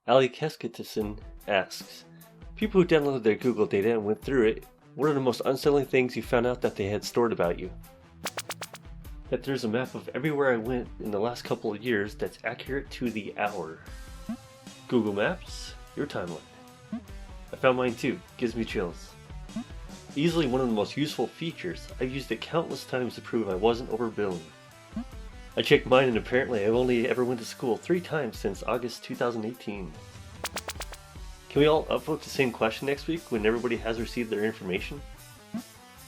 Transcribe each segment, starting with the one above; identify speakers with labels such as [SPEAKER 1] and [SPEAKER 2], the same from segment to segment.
[SPEAKER 1] AlleKeskitason asks, people who downloaded their Google data and went through it, what are the most unsettling things you found out that they had stored about you? That there's a map of everywhere I went in the last couple of years that's accurate to the hour. Google Maps, your timeline. I found mine too, gives me chills. Easily one of the most useful features, I've used it countless times to prove I wasn't overbilling. I checked mine and apparently I've only ever went to school 3 times since August 2018. Can we all upvote the same question next week when everybody has received their information?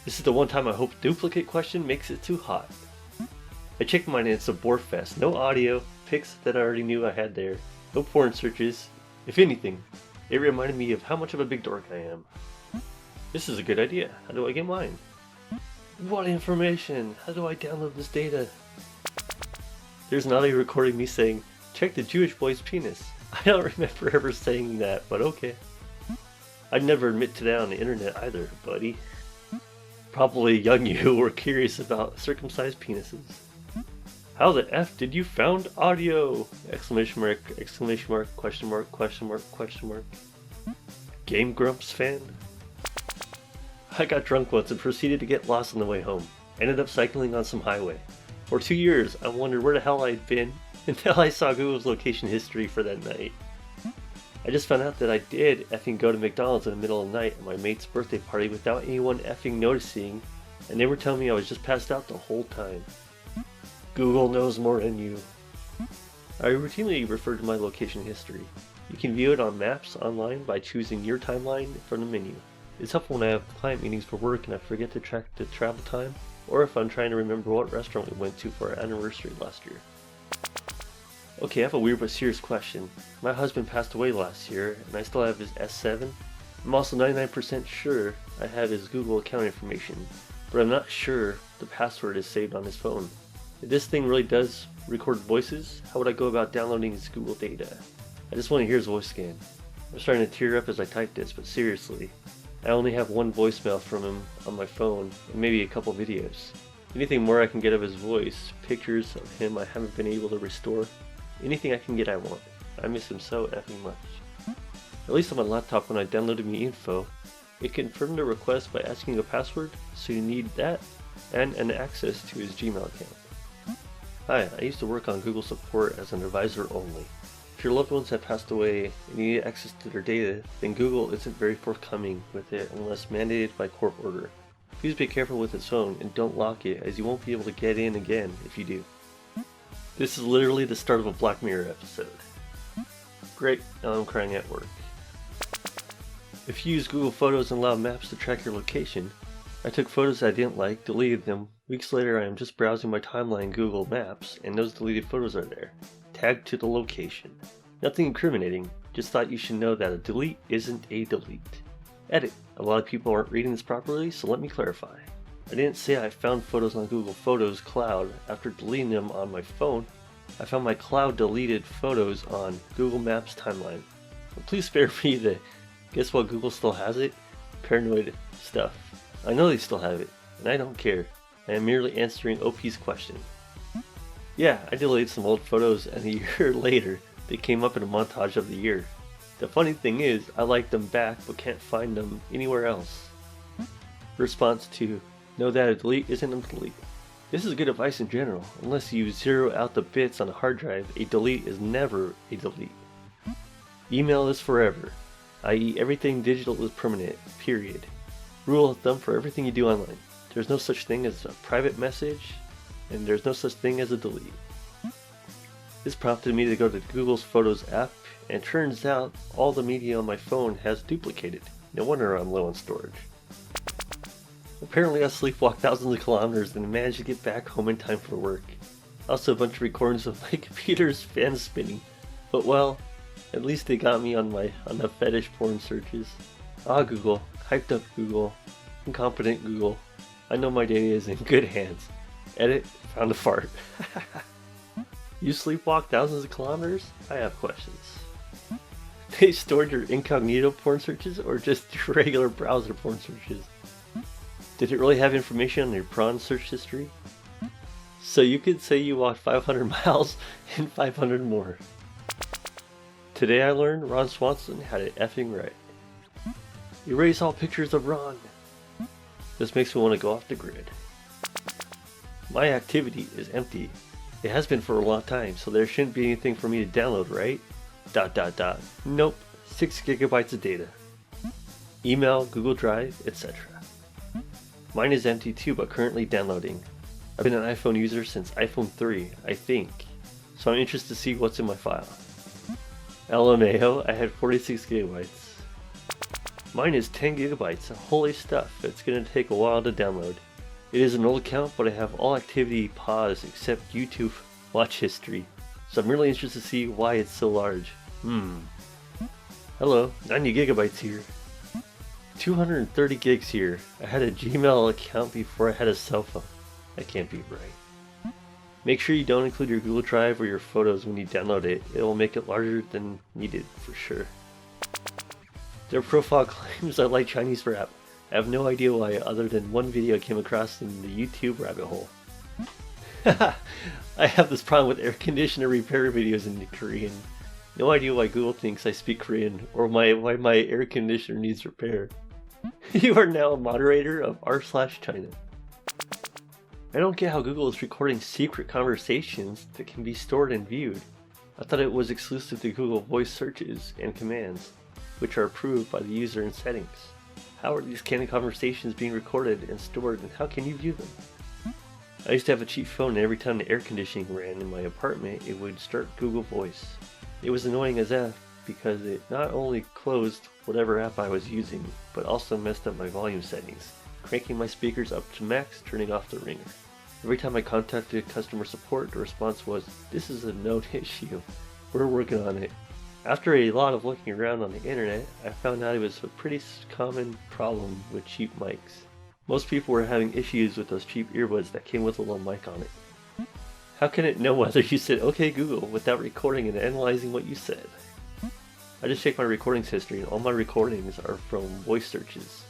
[SPEAKER 1] This is the one time I hope duplicate question makes it too hot. I checked mine and it's a bore fest. No audio, pics that I already knew I had there, no porn searches. If anything, it reminded me of how much of a big dork I am. This is a good idea. How do I get mine? What information? How do I download this data? There's an audio recording me saying, check the Jewish boy's penis. I don't remember ever saying that, but okay. I'd never admit to that on the internet either, buddy. Probably young you were curious about circumcised penises. How the F did you found audio? Exclamation mark, exclamation mark, question mark, question mark, question mark. Game Grumps fan? I got drunk once and proceeded to get lost on the way home. Ended up cycling on some highway. For 2 years, I wondered where the hell I'd been until I saw Google's location history for that night. I just found out that I did effing go to McDonald's in the middle of the night at my mate's birthday party without anyone effing noticing, and they were telling me I was just passed out the whole time. Google knows more than you. I routinely refer to my location history. You can view it on Maps online by choosing your timeline from the menu. It's helpful when I have client meetings for work and I forget to track the travel time, or if I'm trying to remember what restaurant we went to for our anniversary last year. Okay, I have a weird but serious question. My husband passed away last year, and I still have his S7. I'm also 99% sure I have his Google account information, but I'm not sure the password is saved on his phone. If this thing really does record voices, how would I go about downloading his Google data? I just want to hear his voice scan. I'm starting to tear up as I type this, but seriously, I only have one voicemail from him on my phone, and maybe a couple videos. Anything more I can get of his voice, pictures of him I haven't been able to restore, anything I can get I want. I miss him so effing much. At least on my laptop when I downloaded me info, it confirmed the request by asking a password, so you need that, and an access to his Gmail account. Hi, I used to work on Google support as an advisor only. If your loved ones have passed away and you need access to their data, then Google isn't very forthcoming with it unless mandated by court order. Please be careful with its phone and don't lock it, as you won't be able to get in again if you do. This is literally the start of a Black Mirror episode. Great, now I'm crying at work. If you use Google Photos and allow Maps to track your location, I took photos I didn't like, deleted them. Weeks later I am just browsing my timeline in Google Maps and those deleted photos are there, tagged to the location. Nothing incriminating, just thought you should know that a delete isn't a delete. Edit. A lot of people aren't reading this properly, so let me clarify. I didn't say I found photos on Google Photos Cloud after deleting them on my phone. I found my cloud deleted photos on Google Maps timeline. But please spare me the guess what, Google still has it? Paranoid stuff. I know they still have it, and I don't care. I am merely answering OP's question. Yeah, I deleted some old photos and a year later they came up in a montage of the year. The funny thing is, I like them back but can't find them anywhere else. Response to, know that a delete isn't a delete. This is good advice in general. Unless you zero out the bits on a hard drive, a delete is never a delete. Email is forever, i.e. everything digital is permanent, period. Rule of thumb for everything you do online. There's no such thing as a private message, and there's no such thing as a delete. This prompted me to go to Google's Photos app, and turns out all the media on my phone has duplicated. No wonder I'm low on storage. Apparently I sleepwalked thousands of kilometers and managed to get back home in time for work. Also a bunch of recordings of my computer's fan spinning. But well, at least they got me on the fetish porn searches. Ah, Google. Hyped up Google. Incompetent Google. I know my data is in good hands. Edit. Found a fart. You sleepwalk thousands of kilometers? I have questions. They stored your incognito porn searches or just your regular browser porn searches? Did it really have information on your prawn search history? So you could say you walked 500 miles and 500 more. Today I learned Ron Swanson had it effing right. Erase all pictures of Ron. This makes me want to go off the grid. My activity is empty. It has been for a long time, so there shouldn't be anything for me to download, right? ... Nope. 6 gigabytes of data. Email, Google Drive, etc. Mine is empty too, but currently downloading. I've been an iPhone user since iPhone 3, I think, so I'm interested to see what's in my file. LMAO, I had 46 gigabytes. Mine is 10 gigabytes, holy stuff, it's gonna take a while to download. It is an old account, but I have all activity paused except YouTube watch history, so I'm really interested to see why it's so large. Hello, 90 gigabytes here. 230 gigs here. I had a Gmail account before I had a cell phone. That can't be right. Make sure you don't include your Google Drive or your photos when you download it. It will make it larger than needed for sure. Their profile claims I like Chinese rap. I have no idea why, other than one video I came across in the YouTube rabbit hole. I have this problem with air conditioner repair videos in Korean. No idea why Google thinks I speak Korean or why my air conditioner needs repair. You are now a moderator of r/China. I don't get how Google is recording secret conversations that can be stored and viewed. I thought it was exclusive to Google voice searches and commands, which are approved by the user in settings. How are these candid conversations being recorded and stored, and how can you view them? I used to have a cheap phone, and every time the air conditioning ran in my apartment, it would start Google Voice. It was annoying as F because it not only closed whatever app I was using, but also messed up my volume settings, cranking my speakers up to max, turning off the ringer. Every time I contacted customer support, the response was, "This is a known issue. We're working on it." After a lot of looking around on the internet, I found out it was a pretty common problem with cheap mics. Most people were having issues with those cheap earbuds that came with a little mic on it. How can it know whether you said "Okay Google" without recording and analyzing what you said? I just checked my recordings history, and all my recordings are from voice searches.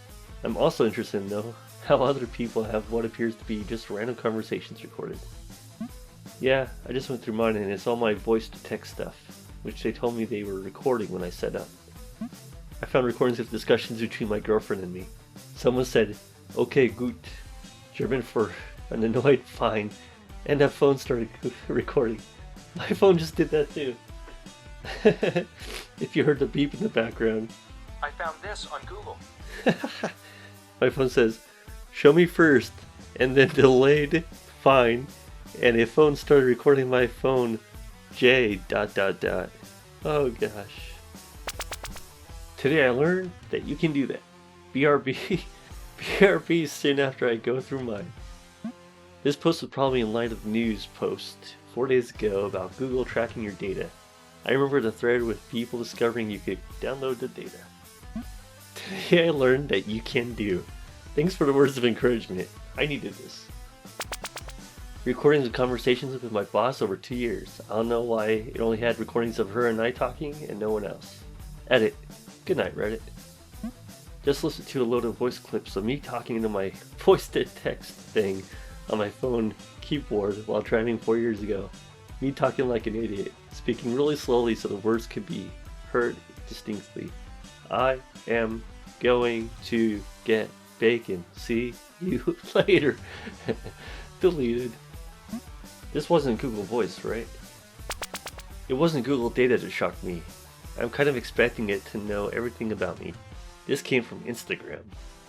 [SPEAKER 1] I'm also interested in know how other people have what appears to be just random conversations recorded. Yeah, I just went through mine and it's all my voice to text stuff, which they told me they were recording when I set up. I found recordings of discussions between my girlfriend and me. Someone said, "Okay gut," German for an annoyed fine, and that phone started recording. My phone just did that too. If you heard the beep in the background.
[SPEAKER 2] I found this on Google.
[SPEAKER 1] My phone says, "Show me first," and then delayed fine, and a phone started recording my phone J ... Oh gosh. Today I learned that you can do that. BRB soon after I go through mine. This post was probably in light of the news post 4 days ago about Google tracking your data. I remember the thread with people discovering you could download the data. Today I learned that you can do. Thanks for the words of encouragement. I needed this. Recordings of conversations with my boss over 2 years. I don't know why it only had recordings of her and I talking and no one else. Edit. Good night, Reddit. Just listened to a load of voice clips of me talking into my voice to text thing on my phone keyboard while driving 4 years ago. Me talking like an idiot, speaking really slowly so the words could be heard distinctly. I am going to get bacon. See you later. Deleted. This wasn't Google Voice, right? It wasn't Google data that shocked me. I'm kind of expecting it to know everything about me. This came from Instagram.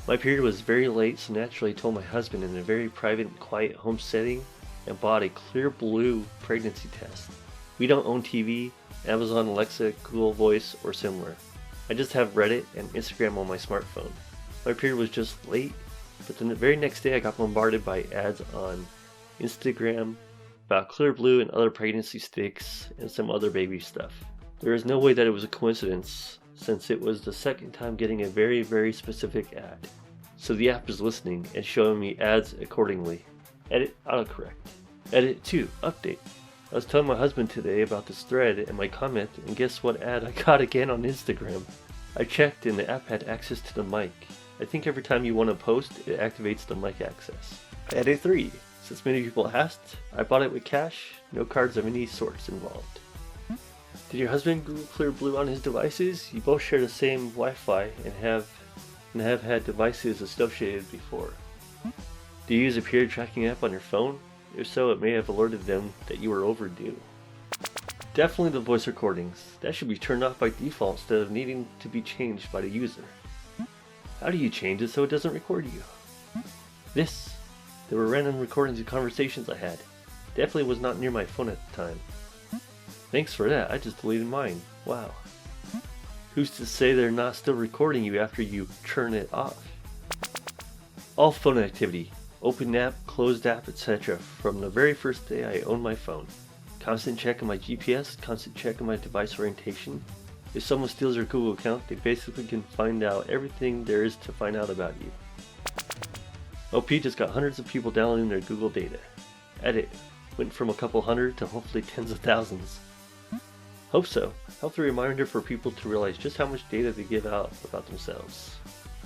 [SPEAKER 1] My period was very late, so naturally I told my husband in a very private and quiet home setting and bought a clear blue pregnancy test. We don't own TV, Amazon, Alexa, Google Voice, or similar. I just have Reddit and Instagram on my smartphone. My period was just late, but then the very next day I got bombarded by ads on Instagram about Clear Blue and other pregnancy sticks and some other baby stuff. There is no way that it was a coincidence, since it was the second time getting a very, very specific ad. So the app is listening and showing me ads accordingly. Edit autocorrect. Edit 2 update. I was telling my husband today about this thread and my comment, and guess what ad I got again on Instagram? I checked and the app had access to the mic. I think every time you want to post, it activates the mic access. Edit 3. Since many people asked, I bought it with cash, no cards of any sorts involved. Did your husband Google Clear Blue on his devices? You both share the same Wi-Fi and have had devices associated before. Do you use a period tracking app on your phone? If so, it may have alerted them that you were overdue. Definitely the voice recordings. That should be turned off by default instead of needing to be changed by the user. How do you change it so it doesn't record you? There were random recordings of conversations I had. Definitely was not near my phone at the time. Thanks for that, I just deleted mine. Wow. Who's to say they're not still recording you after you turn it off? All phone activity, open app, closed app, etc. from the very first day I owned my phone. Constant check on my GPS, constant check on my device orientation. If someone steals your Google account, they basically can find out everything there is to find out about you. OP just got hundreds of people downloading their Google data. Edit, went from a couple hundred to hopefully tens of thousands. Hope so. Healthy reminder for people to realize just how much data they give out about themselves.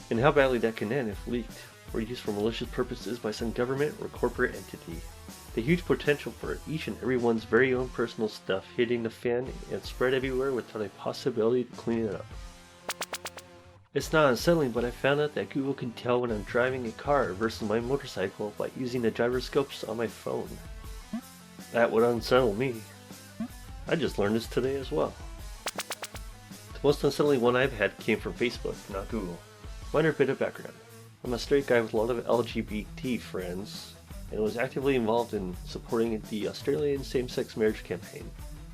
[SPEAKER 1] And how badly that can end if leaked or used for malicious purposes by some government or corporate entity. The huge potential for each and everyone's very own personal stuff hitting the fan and spread everywhere without a possibility to clean it up. It's not unsettling, but I found out that Google can tell when I'm driving a car versus my motorcycle by using the gyroscopes on my phone. That would unsettle me. I just learned this today as well. The most unsettling one I've had came from Facebook, not Google. Minor bit of background. I'm a straight guy with a lot of LGBT friends, and was actively involved in supporting the Australian same-sex marriage campaign.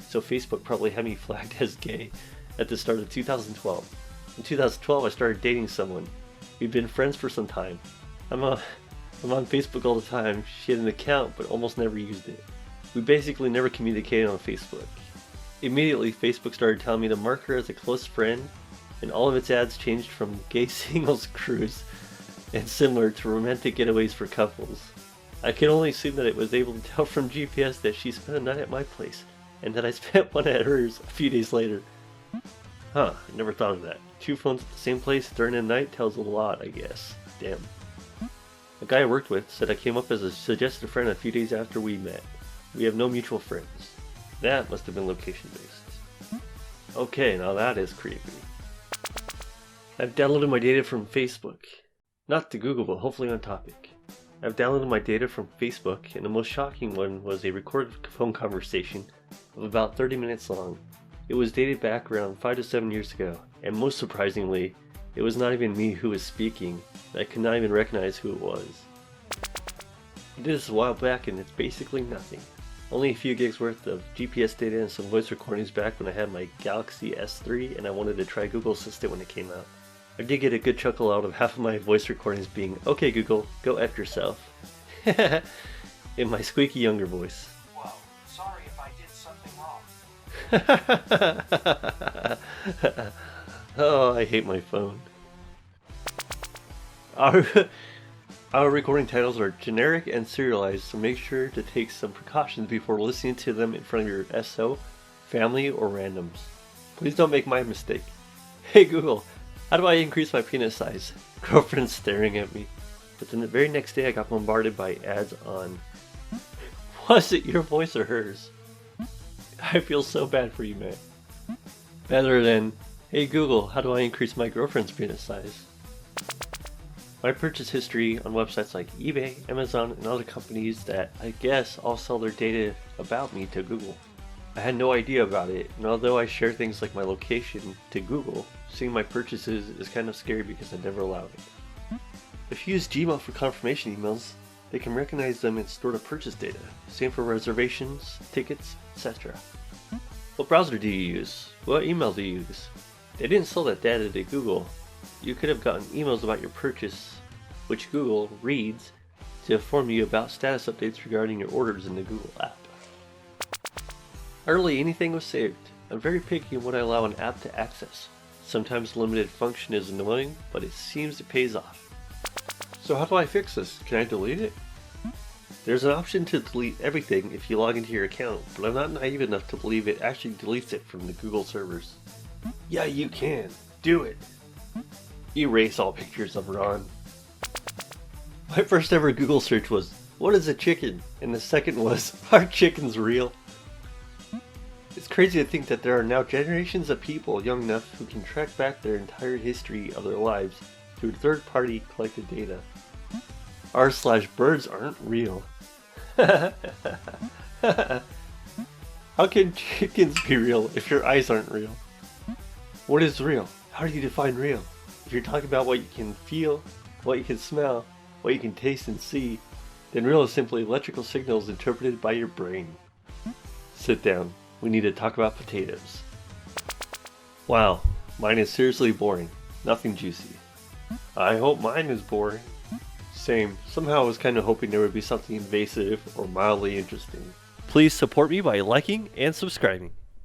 [SPEAKER 1] So Facebook probably had me flagged as gay at the start of 2012. In 2012 I started dating someone. We've been friends for some time. I'm on Facebook all the time. She had an account but almost never used it. We basically never communicated on Facebook. Immediately Facebook started telling me to mark her as a close friend, and all of its ads changed from gay singles cruise and similar to romantic getaways for couples. I could only assume that it was able to tell from GPS that she spent a night at my place, and that I spent one at hers a few days later. Huh, I never thought of that. 2 phones at the same place during the night tells a lot, I guess. Damn. A guy I worked with said I came up as a suggested friend a few days after we met. We have no mutual friends. That must have been location based. Okay, now that is creepy. I've downloaded my data from Facebook. Not to Google, but hopefully on topic. I've downloaded my data from Facebook, and the most shocking one was a recorded phone conversation of about 30 minutes long. It was dated back around 5 to 7 years ago, and most surprisingly, it was not even me who was speaking. I could not even recognize who it was. I did this a while back, and it's basically nothing. Only a few gigs worth of GPS data and some voice recordings back when I had my Galaxy S3 and I wanted to try Google Assistant when it came out. I did get a good chuckle out of half of my voice recordings being, "Okay Google, go F yourself," in my squeaky younger voice.
[SPEAKER 2] Whoa, sorry if I did something wrong.
[SPEAKER 1] Oh, I hate my phone. Our recording titles are generic and serialized, so make sure to take some precautions before listening to them in front of your SO, family, or randoms. Please don't make my mistake. Hey Google, how do I increase my penis size? Girlfriend's staring at me. But then the very next day I got bombarded by ads on... Was it your voice or hers? I feel so bad for you, man. Better than, hey Google, how do I increase my girlfriend's penis size? My purchase history on websites like eBay, Amazon, and other companies that I guess all sell their data about me to Google. I had no idea about it, and although I share things like my location to Google, seeing my purchases is kind of scary because I never allowed it. If you use Gmail for confirmation emails, they can recognize them and store the purchase data. Same for reservations, tickets, etc. What browser do you use? What email do you use? They didn't sell that data to Google. You could have gotten emails about your purchase, which Google reads to inform you about status updates regarding your orders in the Google app. Hardly anything was saved. I'm very picky on what I allow an app to access. Sometimes limited function is annoying, but it seems it pays off. So how do I fix this? Can I delete it? There's an option to delete everything if you log into your account, but I'm not naive enough to believe it actually deletes it from the Google servers. Yeah, you can. Do it. Erase all pictures of Ron. My first ever Google search was, "What is a chicken?" And the second was, "Are chickens real?" It's crazy. crazy to think that there are now generations of people young enough who can track back their entire history of their lives through third-party collected data. R/birds aren't real. How can chickens be real if your eyes aren't real? What is real? How do you define real? If you're talking about what you can feel, what you can smell, what you can taste and see, then real is simply electrical signals interpreted by your brain. Sit down. We need to talk about potatoes. Wow, mine is seriously boring. Nothing juicy. I hope mine is boring. Same. Somehow I was kind of hoping there would be something invasive or mildly interesting. Please support me by liking and subscribing.